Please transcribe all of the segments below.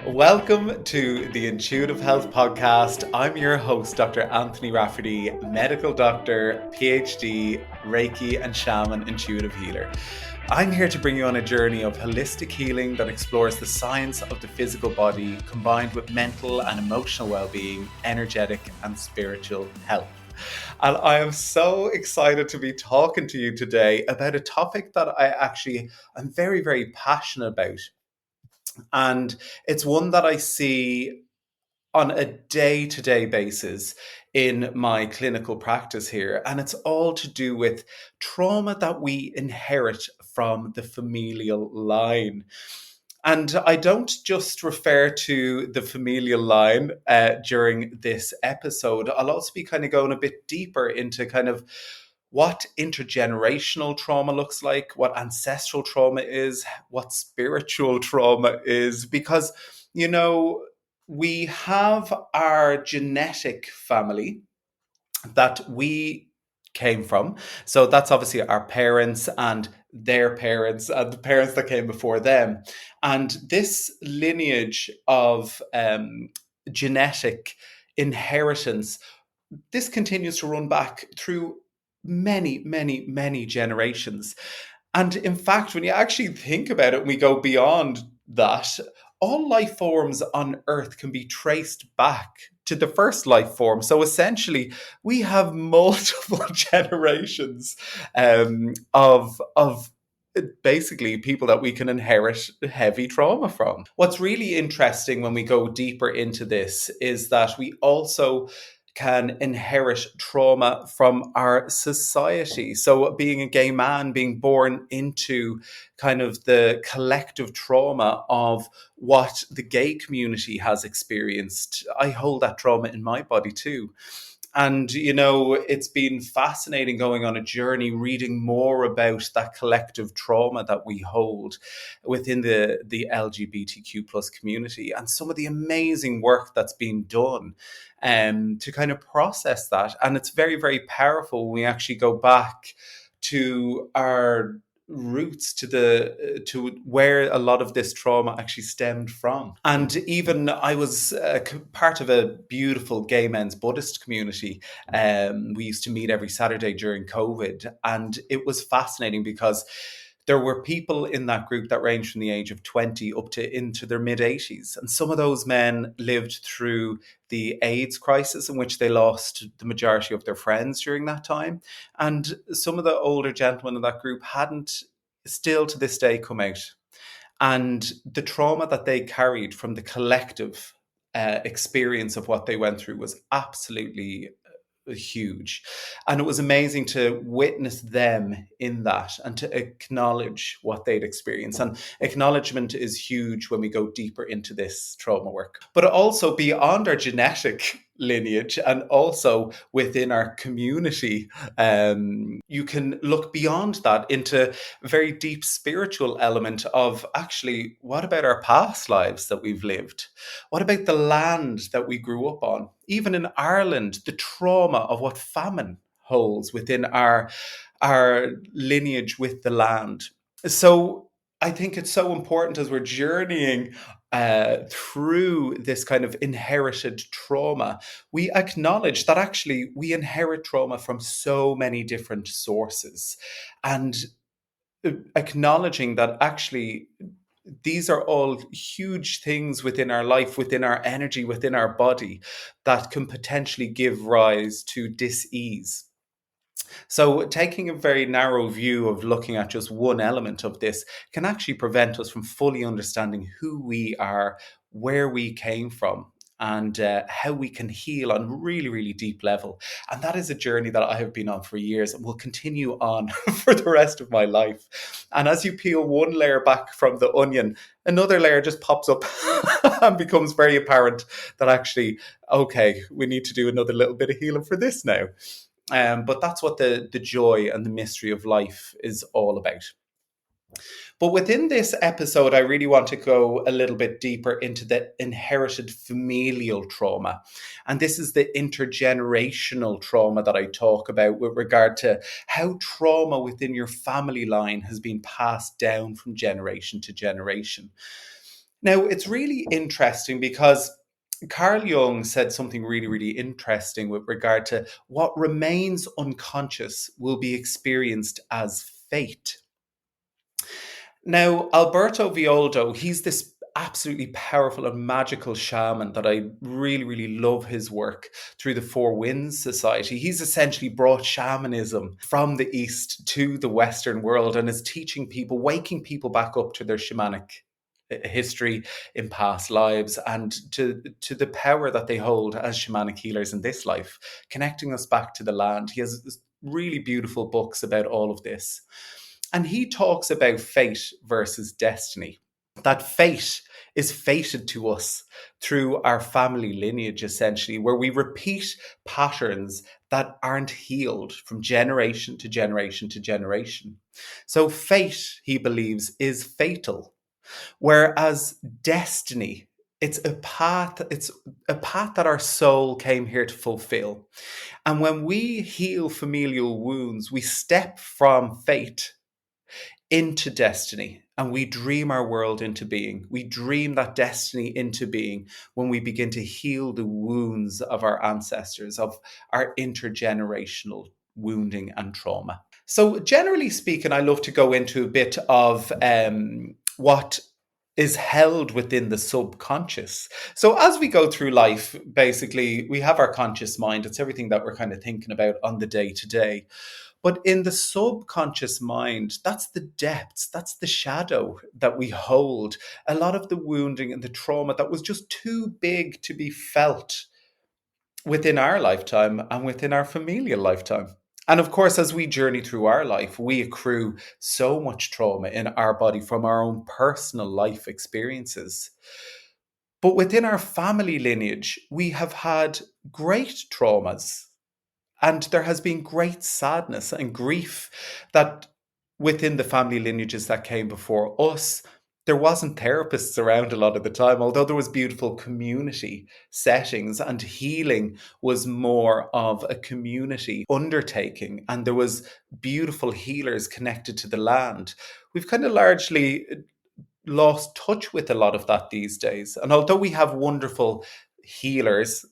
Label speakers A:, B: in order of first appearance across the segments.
A: Welcome to the Intuitive Health Podcast. I'm your host, Dr. Anthony Rafferty, medical doctor, PhD, Reiki and shaman intuitive healer. I'm here to bring you on a journey of holistic healing that explores the science of the physical body combined with mental and emotional well-being, energetic and spiritual health. And I am so excited to be talking to you today about a topic that I'm very, very passionate about. And it's one that I see on a day-to-day basis in my clinical practice here. And it's all to do with trauma that we inherit from the familial line. And I don't just refer to the familial line during this episode. I'll also be kind of going a bit deeper into kind of what intergenerational trauma looks like, what ancestral trauma is, what spiritual trauma is, because, we have our genetic family that we came from. So that's obviously our parents and their parents and the parents that came before them. And this lineage of genetic inheritance, this continues to run back through many, many, many generations. And in fact, when you actually think about it, and we go beyond that, all life forms on Earth can be traced back to the first life form. So essentially, we have multiple generations of basically people that we can inherit heavy trauma from. What's really interesting when we go deeper into this is that we also can inherit trauma from our society. So being a gay man, being born into kind of the collective trauma of what the gay community has experienced, I hold that trauma in my body too. And, it's been fascinating going on a journey, reading more about that collective trauma that we hold within the LGBTQ plus community and some of the amazing work that's been done to kind of process that. And it's very, very powerful when we actually go back to our roots, to where a lot of this trauma actually stemmed from. And even I was part of a beautiful gay men's Buddhist community. We used to meet every Saturday during COVID, and it was fascinating because there were people in that group that ranged from the age of 20 up to into their mid 80s. And some of those men lived through the AIDS crisis, in which they lost the majority of their friends during that time. And some of the older gentlemen in that group hadn't still to this day come out. And the trauma that they carried from the collective experience of what they went through was absolutely huge. And it was amazing to witness them in that and to acknowledge what they'd experienced. And acknowledgement is huge when we go deeper into this trauma work. But also beyond our genetic lineage and also within our community, you can look beyond that into a very deep spiritual element of actually, what about our past lives that we've lived? What about the land that we grew up on? Even in Ireland, the trauma of what famine holds within our lineage with the land. So I think it's so important as we're journeying through this kind of inherited trauma, we acknowledge that actually we inherit trauma from so many different sources, and acknowledging that actually these are all huge things within our life, within our energy, within our body that can potentially give rise to dis-ease. So taking a very narrow view of looking at just one element of this can actually prevent us from fully understanding who we are, where we came from, and how we can heal on a really, really deep level. And that is a journey that I have been on for years and will continue on for the rest of my life. And as you peel one layer back from the onion, another layer just pops up and becomes very apparent that actually, okay, we need to do another little bit of healing for this now. But that's what the joy and the mystery of life is all about. But within this episode, I really want to go a little bit deeper into the inherited familial trauma. And this is the intergenerational trauma that I talk about with regard to how trauma within your family line has been passed down from generation to generation. Now, it's really interesting because Carl Jung said something really, really interesting with regard to what remains unconscious will be experienced as fate. Now, Alberto Violdo, he's this absolutely powerful and magical shaman that I really, really love his work through the Four Winds Society. He's essentially brought shamanism from the East to the Western world and is teaching people, waking people back up to their shamanic history in past lives and to the power that they hold as shamanic healers in this life, connecting us back to the land. He has really beautiful books about all of this. And he talks about fate versus destiny. That fate is fated to us through our family lineage, essentially, where we repeat patterns that aren't healed from generation to generation to generation. So, fate, he believes, is fatal, whereas destiny, it's a path that our soul came here to fulfill. And when we heal familial wounds, we step from fate into destiny and we dream our world into being. We dream that destiny into being when we begin to heal the wounds of our ancestors, of our intergenerational wounding and trauma. So, generally speaking, I love to go into a bit of what is held within the subconscious. So, as we go through life, basically, we have our conscious mind. It's everything that we're kind of thinking about on the day to day. But in the subconscious mind, that's the depths, that's the shadow that we hold. A lot of the wounding and the trauma that was just too big to be felt within our lifetime and within our familial lifetime. And of course, as we journey through our life, we accrue so much trauma in our body from our own personal life experiences. But within our family lineage, we have had great traumas and there has been great sadness and grief that within the family lineages that came before us, there wasn't therapists around a lot of the time, although there was beautiful community settings and healing was more of a community undertaking. And there was beautiful healers connected to the land. We've kind of largely lost touch with a lot of that these days. And although we have wonderful healers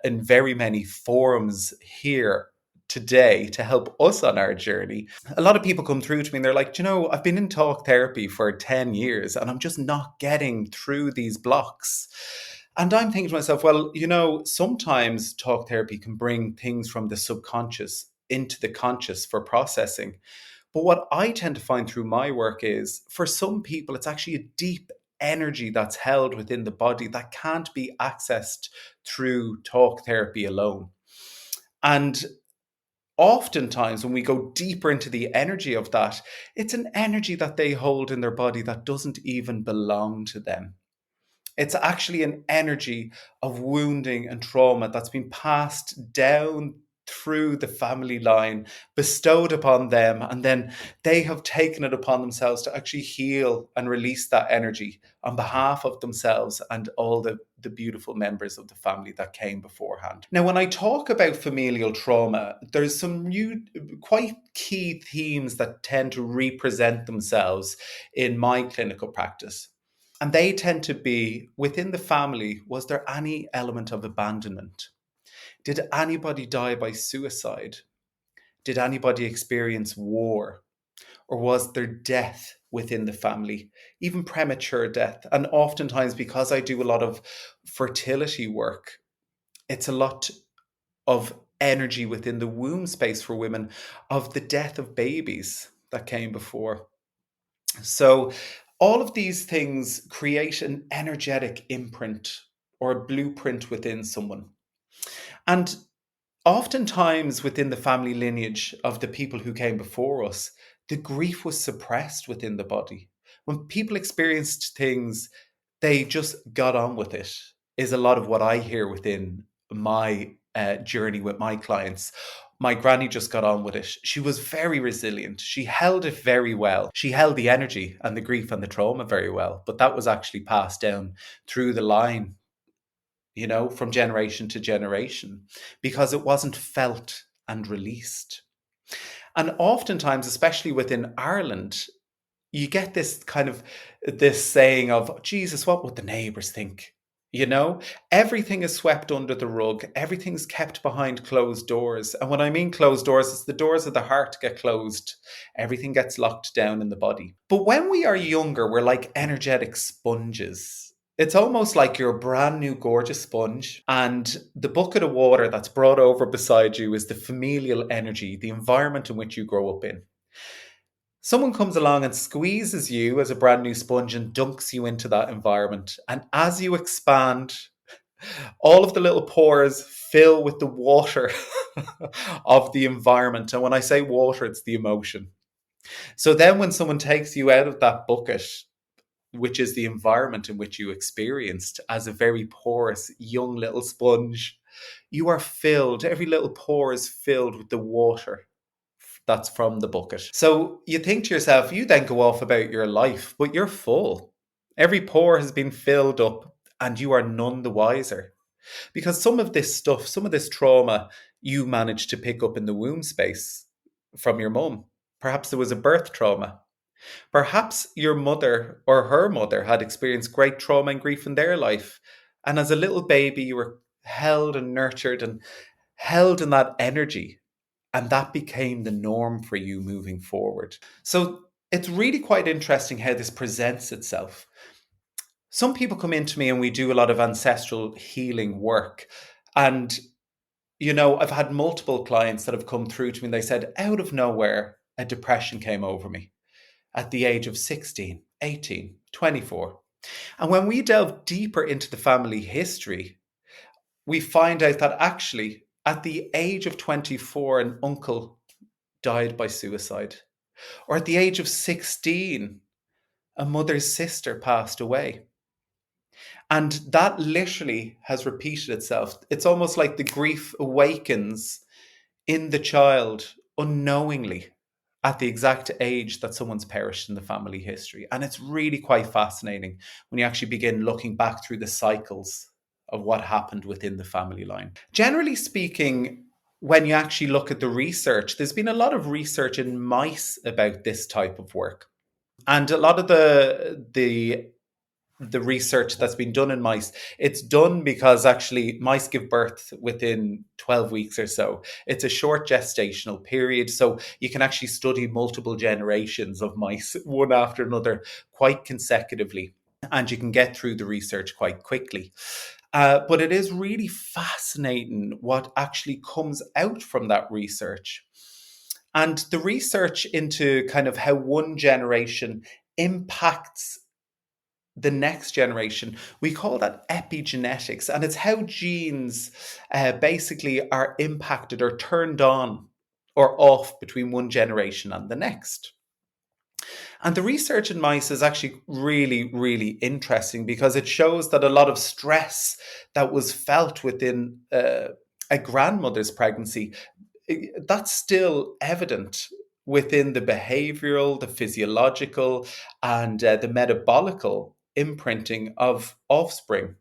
A: in very many forms here today to help us on our journey, a lot of people come through to me and they're like, "Do you know, I've been in talk therapy for 10 years and I'm just not getting through these blocks." And I'm thinking to myself, well, sometimes talk therapy can bring things from the subconscious into the conscious for processing. But what I tend to find through my work is for some people, it's actually a deep energy that's held within the body that can't be accessed through talk therapy alone. And oftentimes, when we go deeper into the energy of that, it's an energy that they hold in their body that doesn't even belong to them. It's actually an energy of wounding and trauma that's been passed down through the family line, bestowed upon them, and then they have taken it upon themselves to actually heal and release that energy on behalf of themselves and all the beautiful members of the family that came beforehand. Now, when I talk about familial trauma, there's some new, quite key themes that tend to represent themselves in my clinical practice. And they tend to be within the family, was there any element of abandonment? Did anybody die by suicide? Did anybody experience war? Or was there death within the family, even premature death? And oftentimes, because I do a lot of fertility work, it's a lot of energy within the womb space for women of the death of babies that came before. So, all of these things create an energetic imprint or a blueprint within someone. And oftentimes, within the family lineage of the people who came before us, the grief was suppressed within the body. When people experienced things, they just got on with it, is a lot of what I hear within my journey with my clients. My granny just got on with it. She was very resilient. She held it very well. She held the energy and the grief and the trauma very well. But that was actually passed down through the line, from generation to generation because it wasn't felt and released. And oftentimes, especially within Ireland, you get this kind of this saying of, Jesus, what would the neighbours think? You know, everything is swept under the rug. Everything's kept behind closed doors. And when I mean closed doors, it's the doors of the heart get closed. Everything gets locked down in the body. But when we are younger, we're like energetic sponges. It's almost like you're a brand new, gorgeous sponge, and the bucket of water that's brought over beside you is the familial energy, the environment in which you grow up in. Someone comes along and squeezes you as a brand new sponge and dunks you into that environment. And as you expand, all of the little pores fill with the water of the environment. And when I say water, it's the emotion. So then when someone takes you out of that bucket, which is the environment in which you experienced as a very porous young little sponge, you are filled, every little pore is filled with the water that's from the bucket. So you think to yourself, you then go off about your life, but you're full. Every pore has been filled up and you are none the wiser. Because some of this stuff, some of this trauma, you managed to pick up in the womb space from your mum. Perhaps there was a birth trauma. Perhaps your mother or her mother had experienced great trauma and grief in their life. And as a little baby, you were held and nurtured and held in that energy. And that became the norm for you moving forward. So it's really quite interesting how this presents itself. Some people come into me and we do a lot of ancestral healing work. And, I've had multiple clients that have come through to me and they said, out of nowhere, a depression came over me at the age of 16, 18, 24. And when we delve deeper into the family history, we find out that actually at the age of 24, an uncle died by suicide. Or at the age of 16, a mother's sister passed away. And that literally has repeated itself. It's almost like the grief awakens in the child unknowingly at the exact age that someone's perished in the family history. And it's really quite fascinating when you actually begin looking back through the cycles of what happened within the family line. Generally speaking, when you actually look at the research, there's been a lot of research in mice about this type of work. And a lot of the research that's been done in mice, it's done because actually mice give birth within 12 weeks or so. It's a short gestational period, so you can actually study multiple generations of mice, one after another, quite consecutively, and you can get through the research quite quickly. But it is really fascinating what actually comes out from that research. And the research into kind of how one generation impacts the next generation, we call that epigenetics. And it's how genes basically are impacted or turned on or off between one generation and the next. And the research in mice is actually really, really interesting because it shows that a lot of stress that was felt within a grandmother's pregnancy, that's still evident within the behavioral, the physiological, and the metabolical imprinting of offspring,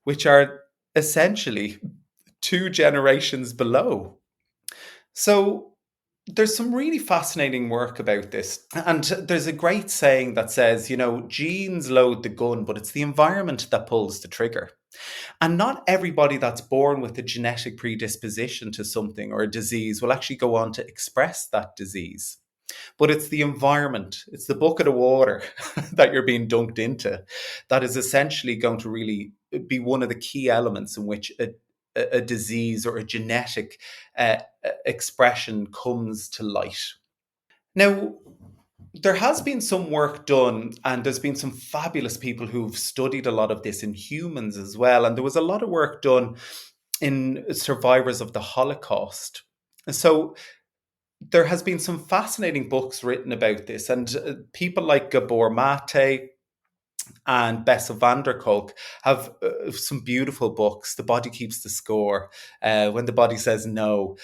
A: which are essentially two generations below. So there's some really fascinating work about this. And there's a great saying that says, genes load the gun, but it's the environment that pulls the trigger. And not everybody that's born with a genetic predisposition to something or a disease will actually go on to express that disease. But it's the environment, it's the bucket of water that you're being dunked into that is essentially going to really be one of the key elements in which a disease or a genetic expression comes to light. Now, there has been some work done, and there's been some fabulous people who've studied a lot of this in humans as well. And there was a lot of work done in survivors of the Holocaust. So there has been some fascinating books written about this, and people like Gabor Mate and Bessel van der Kolk have some beautiful books. The Body Keeps the Score, When the Body Says No.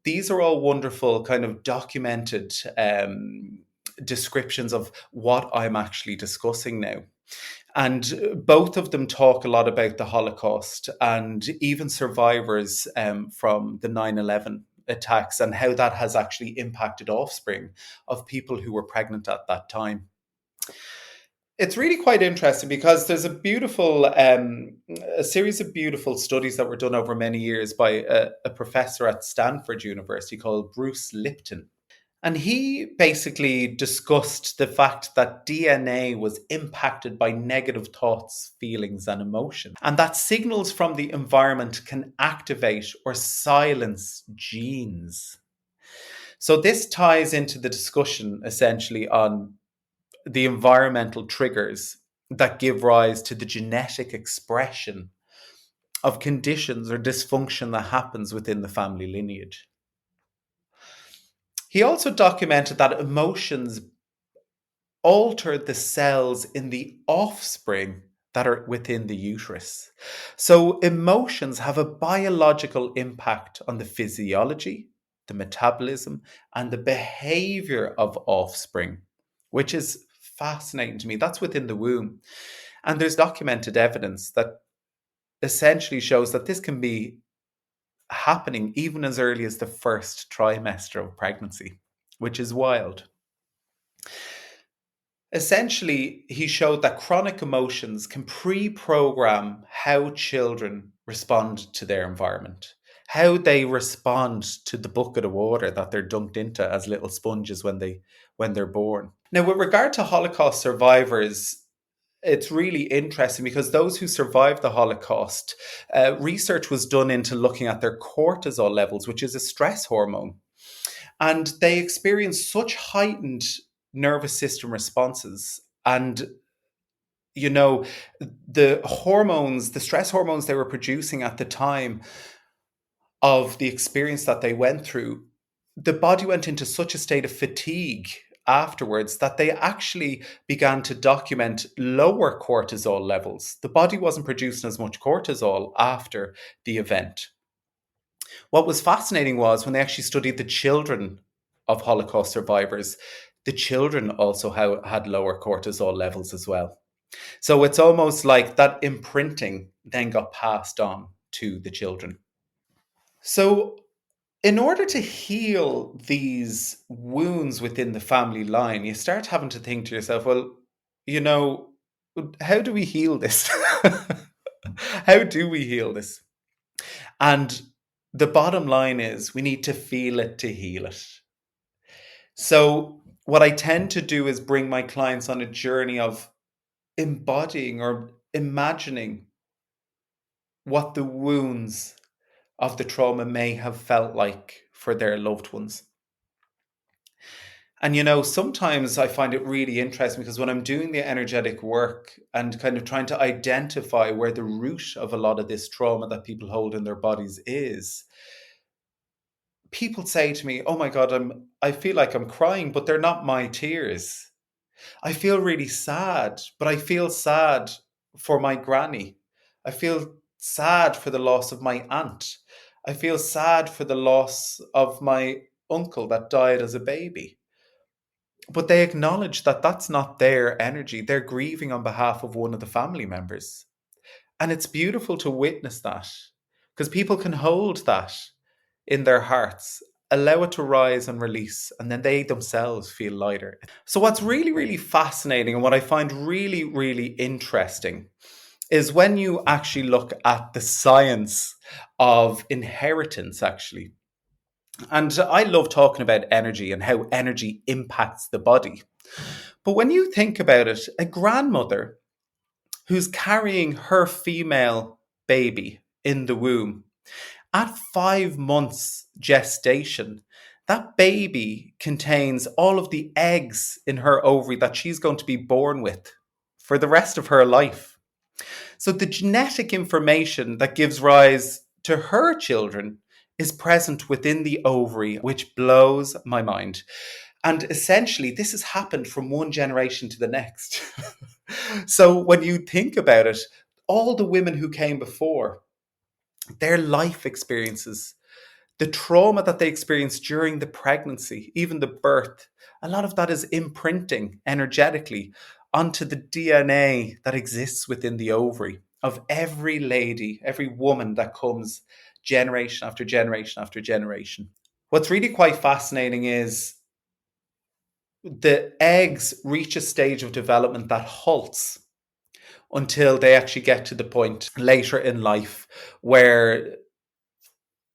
A: These are all wonderful kind of documented descriptions of what I'm actually discussing now. And both of them talk a lot about the Holocaust and even survivors from the 9/11 attacks and how that has actually impacted offspring of people who were pregnant at that time. It's really quite interesting because there's a series of beautiful studies that were done over many years by a professor at Stanford University called Bruce Lipton. And he basically discussed the fact that DNA was impacted by negative thoughts, feelings, and emotions, and that signals from the environment can activate or silence genes. So, this ties into the discussion essentially on the environmental triggers that give rise to the genetic expression of conditions or dysfunction that happens within the family lineage. He also documented that emotions alter the cells in the offspring that are within the uterus. So, emotions have a biological impact on the physiology, the metabolism, and the behavior of offspring, which is fascinating to me. That's within the womb. And there's documented evidence that essentially shows that this can be happening even as early as the first trimester of pregnancy, which is wild. Essentially, he showed that chronic emotions can pre-program how children respond to their environment, how they respond to the bucket of water that they're dunked into as little sponges when they're born. Now, with regard to Holocaust survivors, it's really interesting because those who survived the Holocaust, research was done into looking at their cortisol levels, which is a stress hormone. And they experienced such heightened nervous system responses. And, you know, the stress hormones they were producing at the time of the experience that they went through, the body went into such a state of fatigue afterwards that they actually began to document lower cortisol levels. The body wasn't producing as much cortisol after the event. What was fascinating was when they actually studied the children of Holocaust survivors, the children also had lower cortisol levels as well. So it's almost like that imprinting then got passed on to the children. So, in order to heal these wounds within the family line, you start having to think to yourself, well, you know, how do we heal this? How do we heal this? And the bottom line is we need to feel it to heal it. So, what I tend to do is bring my clients on a journey of embodying or imagining what the wounds of the trauma may have felt like for their loved ones. And sometimes I find it really interesting because when I'm doing the energetic work and kind of trying to identify where the root of a lot of this trauma that people hold in their bodies is, people say to me, "Oh my God, I feel like I'm crying, but they're not my tears. I feel really sad, but I feel sad for my granny. I feel sad for the loss of my aunt. I feel sad for the loss of my uncle that died as a baby." But they acknowledge that that's not their energy. They're grieving on behalf of one of the family members. And it's beautiful to witness that because people can hold that in their hearts, allow it to rise and release, and then they themselves feel lighter. So, what's really, really fascinating and what I find really, really interesting is when you actually look at the science of inheritance, actually. And I love talking about energy and how energy impacts the body. But when you think about it, a grandmother who's carrying her female baby in the womb, at 5 months gestation, that baby contains all of the eggs in her ovary that she's going to be born with for the rest of her life. So the genetic information that gives rise to her children is present within the ovary, which blows my mind. And essentially, this has happened from one generation to the next. So when you think about it, all the women who came before, their life experiences, the trauma that they experienced during the pregnancy, even the birth, a lot of that is imprinting energetically onto the DNA that exists within the ovary of every lady, every woman that comes generation after generation after generation. What's really quite fascinating is the eggs reach a stage of development that halts until they actually get to the point later in life where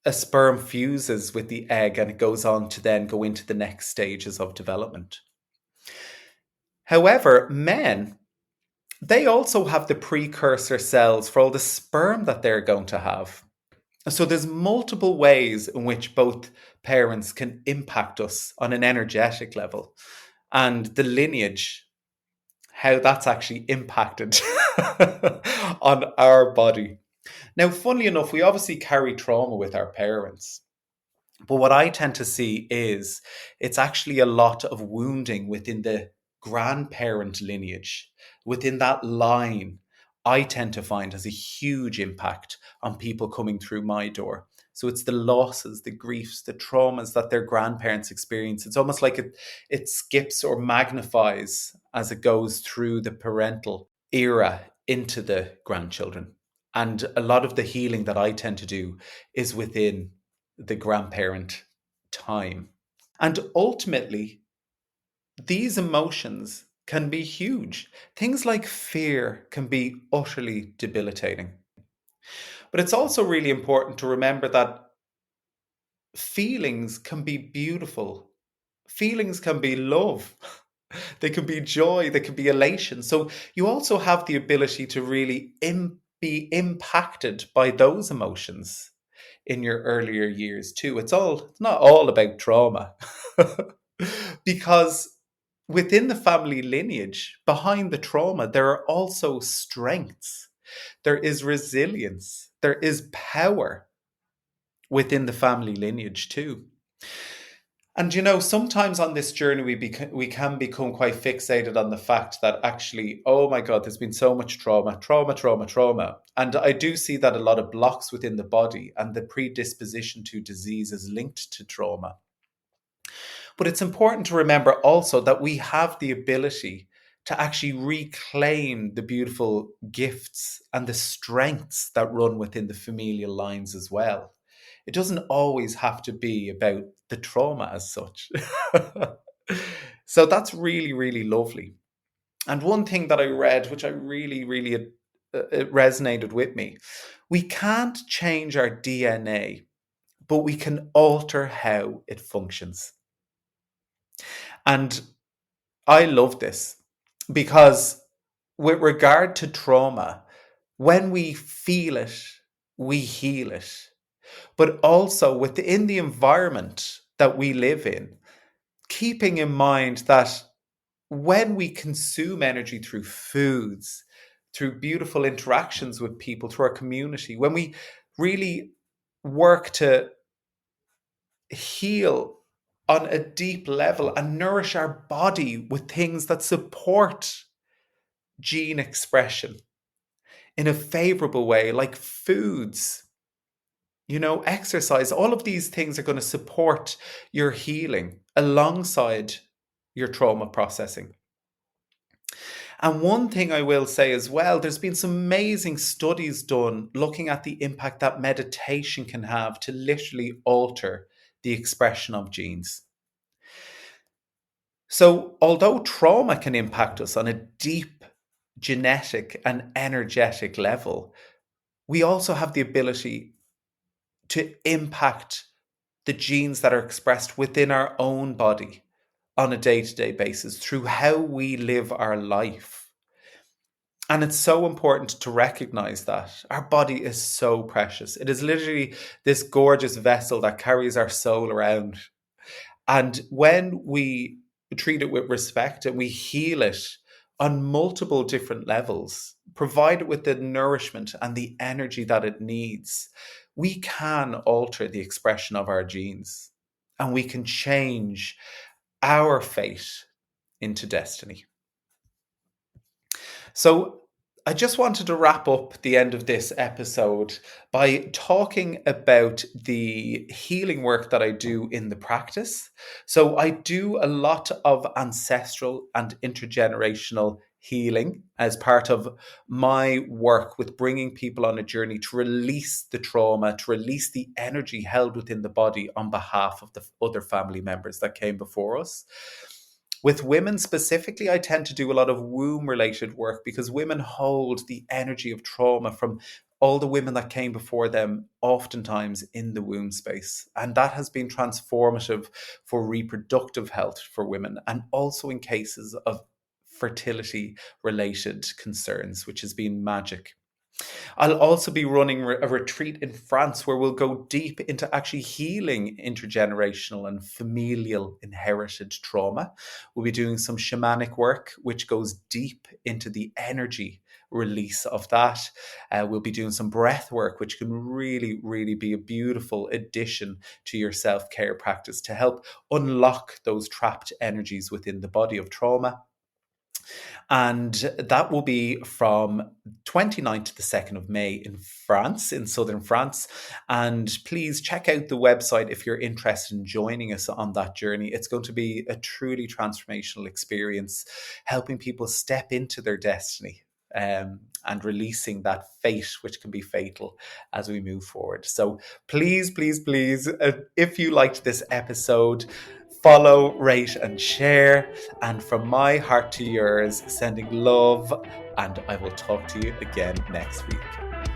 A: a sperm fuses with the egg and it goes on to then go into the next stages of development. However, men, they also have the precursor cells for all the sperm that they're going to have. So there's multiple ways in which both parents can impact us on an energetic level. And the lineage, how that's actually impacted on our body. Now, funnily enough, we obviously carry trauma with our parents. But what I tend to see is it's actually a lot of wounding within the grandparent lineage. Within that line, I tend to find has a huge impact on people coming through my door. So it's the losses, the griefs, the traumas that their grandparents experience. It's almost like it skips or magnifies as it goes through the parental era into the grandchildren. And a lot of the healing that I tend to do is within the grandparent time. And ultimately, these emotions can be huge. Things like fear can be utterly debilitating. But it's also really important to remember that feelings can be beautiful. Feelings can be love. They can be joy. They can be elation. So you also have the ability to really be impacted by those emotions in your earlier years too. It's not all about trauma. Because within the family lineage, behind the trauma, there are also strengths. There is resilience. There is power within the family lineage too. And sometimes on this journey we can become quite fixated on the fact that actually, oh my God, there's been so much trauma, trauma, trauma, trauma. And I do see that a lot of blocks within the body and the predisposition to disease is linked to trauma. But it's important to remember also that we have the ability to actually reclaim the beautiful gifts and the strengths that run within the familial lines as well. It doesn't always have to be about the trauma as such. So that's really, really lovely. And one thing that I read, which I really, really it resonated with me, we can't change our DNA, but we can alter how it functions. And I love this because, with regard to trauma, when we feel it, we heal it. But also within the environment that we live in, keeping in mind that when we consume energy through foods, through beautiful interactions with people, through our community, when we really work to heal on a deep level and nourish our body with things that support gene expression in a favorable way, like foods, exercise, all of these things are going to support your healing alongside your trauma processing. And one thing I will say as well, there's been some amazing studies done looking at the impact that meditation can have to literally alter the expression of genes. So, although trauma can impact us on a deep genetic and energetic level, we also have the ability to impact the genes that are expressed within our own body on a day-to-day basis through how we live our life. And it's so important to recognize that our body is so precious. It is literally this gorgeous vessel that carries our soul around. And when we treat it with respect and we heal it on multiple different levels, provide it with the nourishment and the energy that it needs, we can alter the expression of our genes and we can change our fate into destiny. So I just wanted to wrap up the end of this episode by talking about the healing work that I do in the practice. So I do a lot of ancestral and intergenerational healing as part of my work with bringing people on a journey to release the trauma, to release the energy held within the body on behalf of the other family members that came before us. With women specifically, I tend to do a lot of womb related work because women hold the energy of trauma from all the women that came before them, oftentimes in the womb space. And that has been transformative for reproductive health for women, and also in cases of fertility related concerns, which has been magic. I'll also be running a retreat in France where we'll go deep into actually healing intergenerational and familial inherited trauma. We'll be doing some shamanic work, which goes deep into the energy release of that. We'll be doing some breath work, which can really, really be a beautiful addition to your self-care practice to help unlock those trapped energies within the body of trauma. And that will be from 29th to the 2nd of May in France, in southern France. And please check out the website if you're interested in joining us on that journey. It's going to be a truly transformational experience, helping people step into their destiny. And releasing that fate, which can be fatal as we move forward. So please, please, please, if you liked this episode, follow, rate, and share. And from my heart to yours, sending love. And I will talk to you again next week.